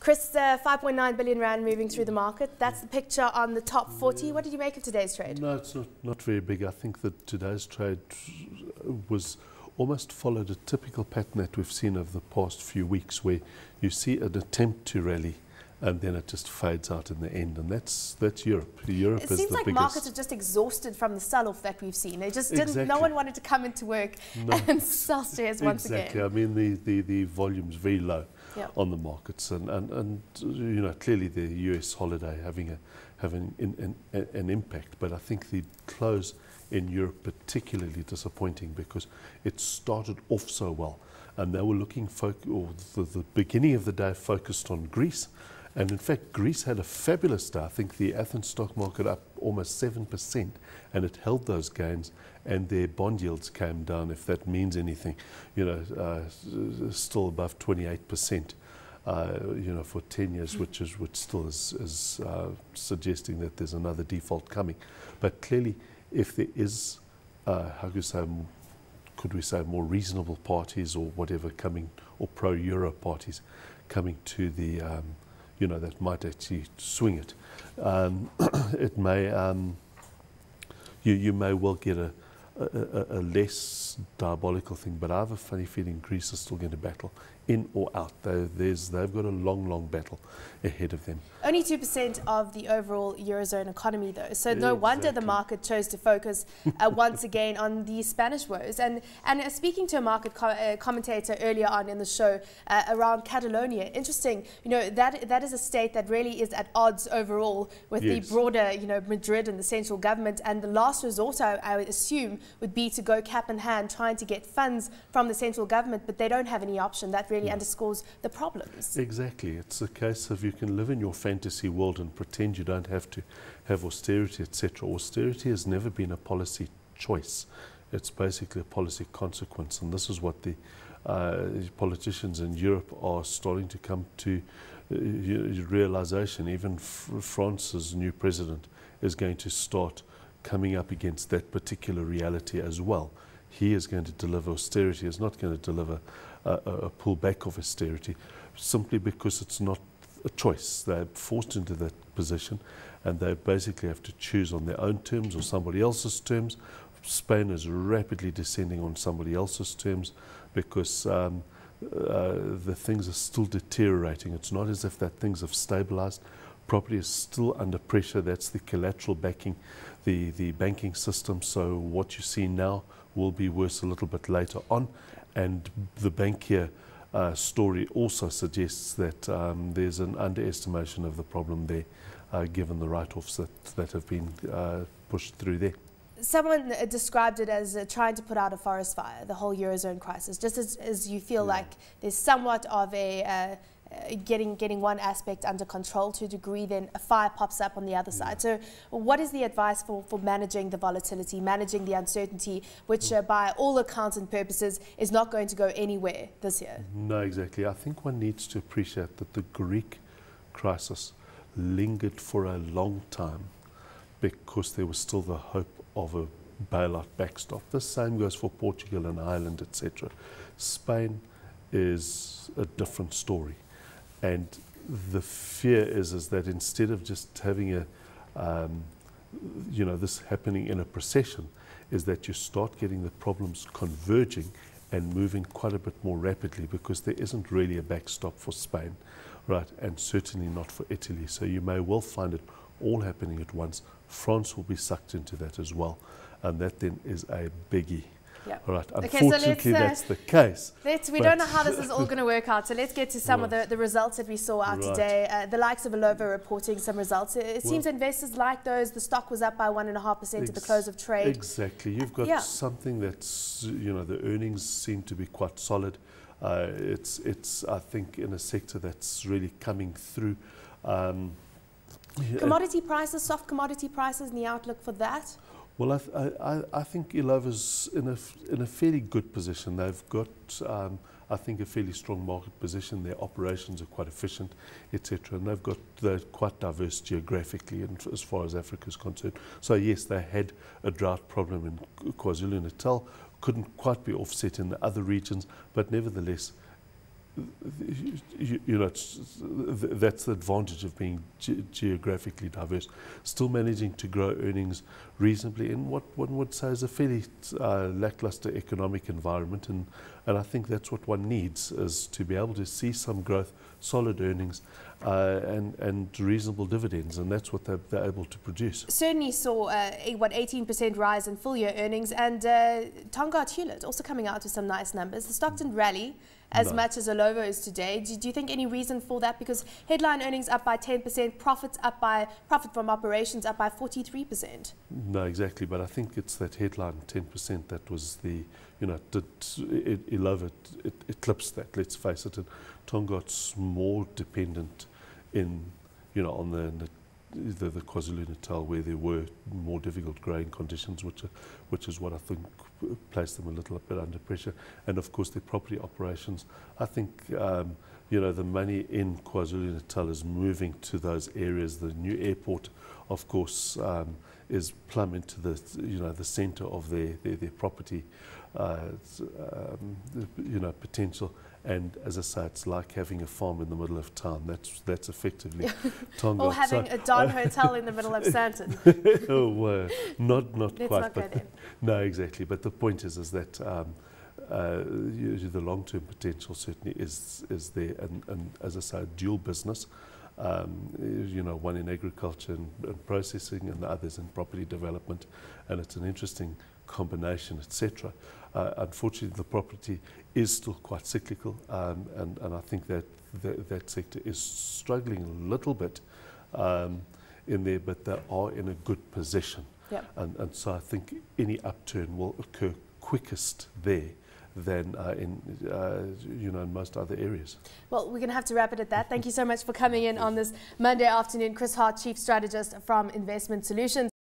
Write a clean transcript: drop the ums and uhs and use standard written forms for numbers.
Chris, 5.9 billion rand moving through the market. That's the picture on the top 40. What did you make of today's trade? No, it's not very big. I think that today's trade was almost followed a typical pattern that we've seen over the past few weeks, where you see an attempt to rally and then it just fades out in the end, and that's Europe. Europe is the biggest. It seems like markets are just exhausted from the sell-off that we've seen. They just didn't. Exactly. No one wanted to come into work and sell shares once again. Exactly. I mean, the volume's very low on the markets, and you know, clearly the US holiday having an impact. But I think the close in Europe particularly disappointing, because it started off so well, and they were looking the beginning of the day focused on Greece. And in fact, Greece had a fabulous day. I think the Athens stock market up almost 7%, and it held those gains, and their bond yields came down, if that means anything, you know, still above 28%, you know, for 10 years, which still is suggesting that there's another default coming. But clearly, if there is, could we say more reasonable parties or whatever coming, or pro-Euro parties coming to the you know, that might actually swing it. It may, you may well get a less diabolical thing, but I have a funny feeling Greece is still going to battle in or out. They've got a long battle ahead of them. Only 2% of the overall Eurozone economy, though, so no wonder the market chose to focus once again on the Spanish woes. And speaking to a market commentator earlier on in the show around Catalonia, interesting, you know, that is a state that really is at odds overall with the broader, you know, Madrid and the central government, and the last resort, I would assume, would be to go cap in hand trying to get funds from the central government, but they don't have any option. That really underscores the problems. Exactly. It's a case of you can live in your fantasy world and pretend you don't have to have austerity, etc. Austerity has never been a policy choice. It's basically a policy consequence, and this is what the politicians in Europe are starting to come to realization. Even France's new president is going to start coming up against that particular reality as well. He is going to deliver austerity. He's not going to deliver a pullback of austerity, simply because it's not a choice. They're forced into that position, and they basically have to choose on their own terms or somebody else's terms. Spain is rapidly descending on somebody else's terms, because the things are still deteriorating. It's not as if that things have stabilized. Property is still under pressure. That's the collateral backing the banking system. So what you see now will be worse a little bit later on. And the bankier story also suggests that there's an underestimation of the problem there, given the write-offs that have been pushed through there. Someone described it as trying to put out a forest fire, the whole Eurozone crisis, just as you feel like there's somewhat of a getting one aspect under control to a degree, then a fire pops up on the other side. So what is the advice for managing the volatility, managing the uncertainty, which by all accounts and purposes is not going to go anywhere this year? No, exactly. I think one needs to appreciate that the Greek crisis lingered for a long time because there was still the hope of a bailout backstop. The same goes for Portugal and Ireland, etc. Spain is a different story. And the fear is that instead of just having you know, this happening in a procession, is that you start getting the problems converging and moving quite a bit more rapidly, because there isn't really a backstop for Spain, right? And certainly not for Italy. So you may well find it all happening at once. France will be sucked into that as well, and that then is a biggie. Yeah. All right. Unfortunately, that's the case. We don't know how this is all going to work out. So let's get to some of the results that we saw out today. The likes of Alova reporting some results. It seems investors like those. The stock was up by 1.5% at the close of trade. Exactly. You've got something that's, you know, the earnings seem to be quite solid. It's I think in a sector that's really coming through. Commodity prices, soft commodity prices, and the outlook for that? Well, I think Ilova's in a fairly good position. They've got, I think, a fairly strong market position. Their operations are quite efficient, etc. And they're quite diverse geographically, and as far as Africa is concerned. So yes, they had a drought problem in KwaZulu-Natal, couldn't quite be offset in the other regions, but nevertheless, that's the advantage of being geographically diverse. Still managing to grow earnings reasonably in what one would say is a fairly lackluster economic environment, and I think that's what one needs, is to be able to see some growth, solid earnings, and reasonable dividends, and that's what they're able to produce. Certainly saw a 18% rise in full year earnings, and Tongaat Hewlett also coming out with some nice numbers. The stock didn't rally as much as Alovo is today. Do you think any reason for that? Because headline earnings up by 10%, profit from operations up by 43%. No, exactly. But I think it's that headline 10% that was the, Alovo eclipsed that. Let's face it. And Tongaat's more dependent on the KwaZulu-Natal, where there were more difficult growing conditions, which is what I think placed them a little bit under pressure. And of course, their property operations. I think the money in KwaZulu-Natal is moving to those areas. The new airport, of course, is plumb into the the centre of their property potential. And as I say, it's like having a farm in the middle of town. That's effectively Tongaat. Or having a Don Hotel in the middle of Sandton. Not Let's quite. Not go there. No, exactly. But the point is that the long-term potential certainly is there. And as I say, dual business. One in agriculture and processing, and the others in property development, and it's an interesting combination, etc. Unfortunately, the property is still quite cyclical, and I think that sector is struggling a little bit in there, but they are in a good position. Yep. And so I think any upturn will occur quickest there than in most other areas. Well, we're going to have to wrap it at that. Thank you so much for coming in on this Monday afternoon. Chris Hart, Chief Strategist from Investment Solutions.